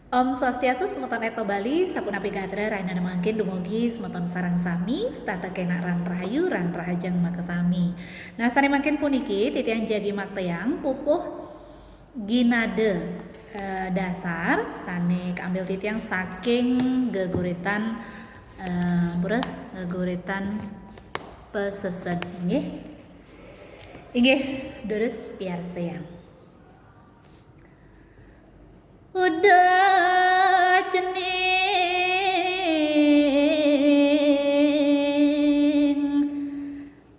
Om Swastiastu semeton eto Bali, sapunapi gadra raina mangkin dumugi semeton sarang sami, stata kena ran rahayu ran rahajeng makasami. Nah sari mangkin puniki titiang jagi maktayang pupuh ginade dasar sane ambil titiang saking geguritan geguritan pesesed nggih. Inggih deres piar sayang. Udah cening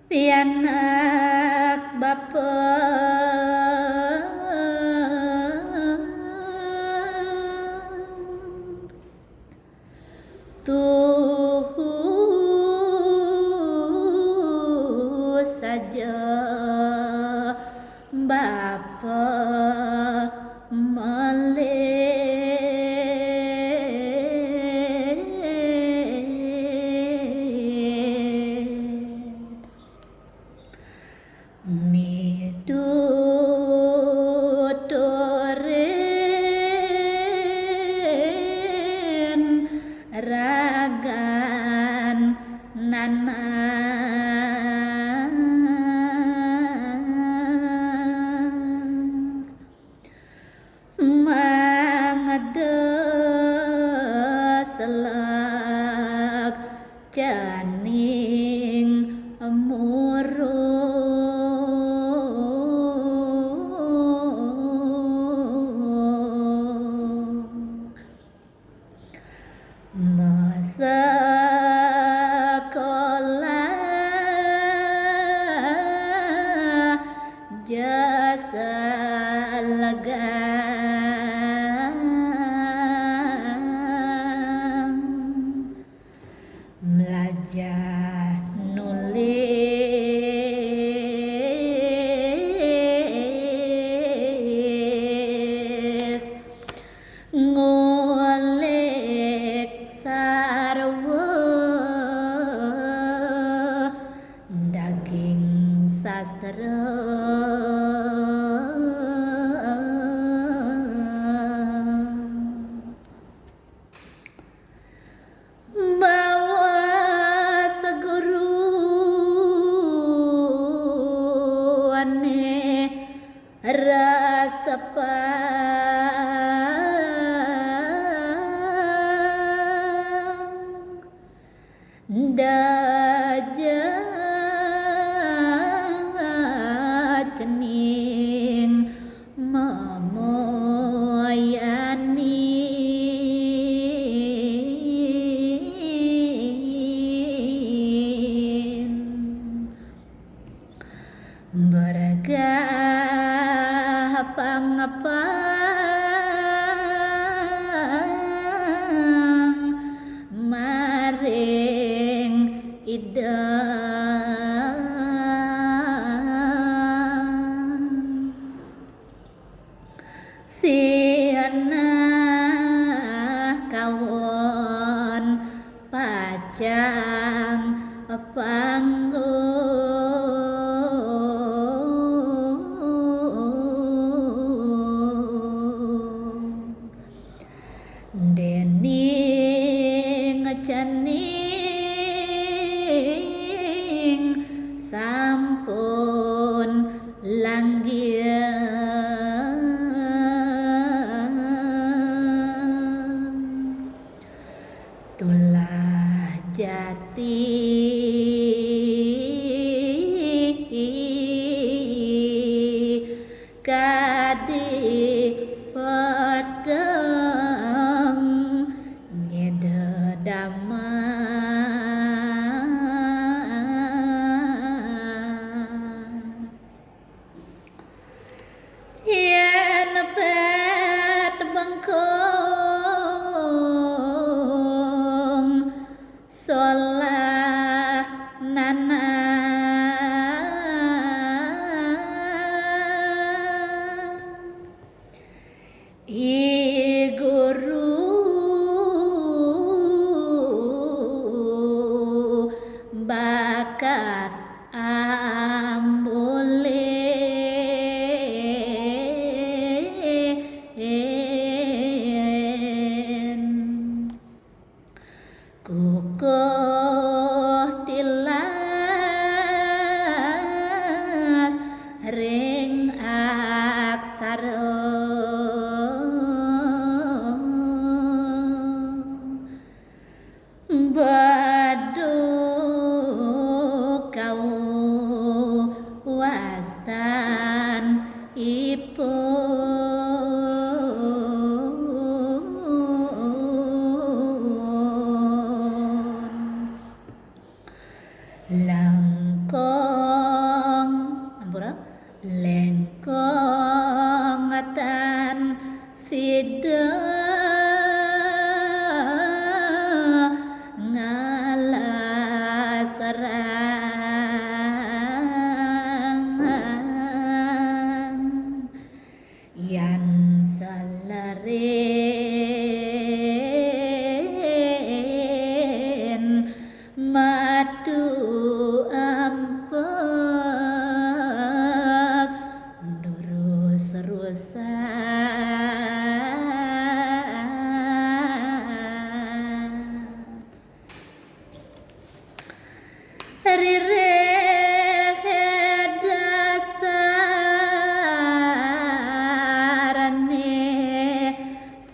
pianak bapa tuh saja bapa midudoren ragan nanang mangadeselak janing murung masakolah jasa lagang belajar nulis ngolek sarwa daging sastra bawa seguruane rasapang dajah cening memoyanin bergapang-gapang maring idang siana kawon pacang panggung dening cening sampun langgiang tulah jati kadi pedang nyededamang yen pet bengkong solah nanang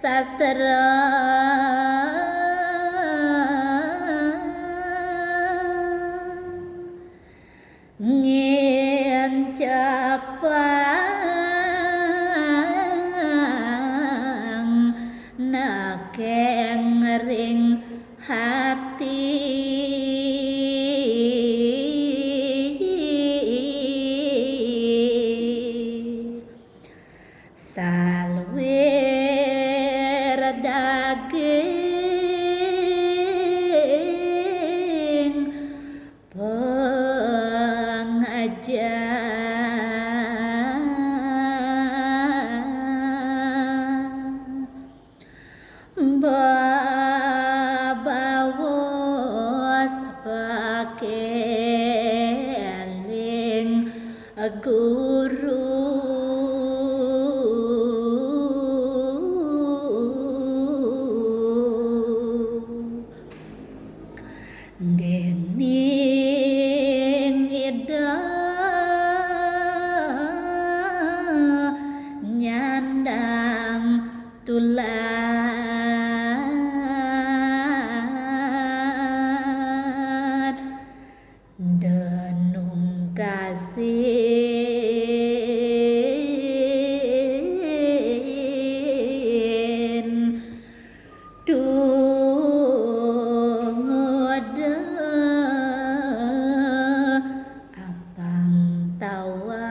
sastra ngencapang nakeng ring hati salwer daging babawos pakeling guru dening ida nyandang tulan denung kasin tungoda apang tawangan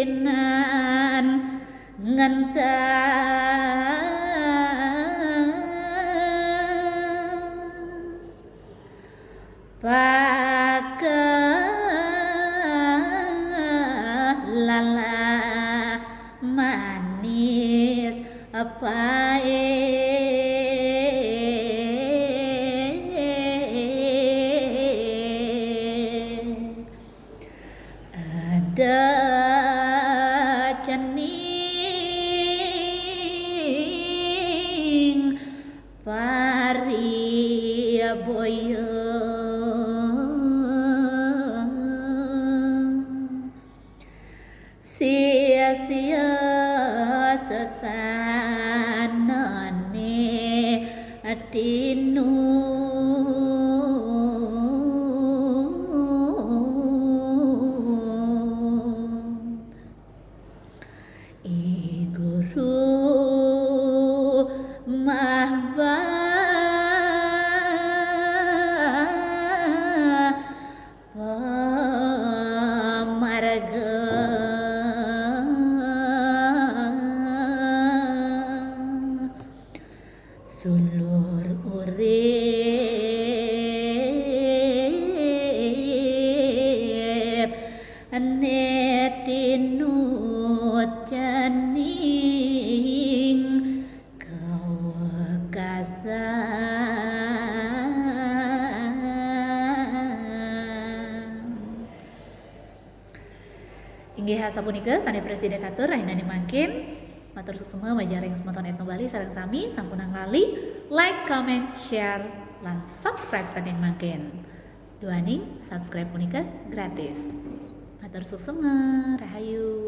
igururihinan ngentang lala manis ada cening pariboyo sia-sia sesanane tinu I guru mahba pamarga sulur urip netinut janing kawekasan inggih sapunika sanespresi dekatur rahinane mangkin matur susuma majareng semeton Etno Bali sareng sami sampunang lali like, comment, share, lan subscribe saking mangkin. Duaning subscribe punika gratis. Matur susuma rahayu.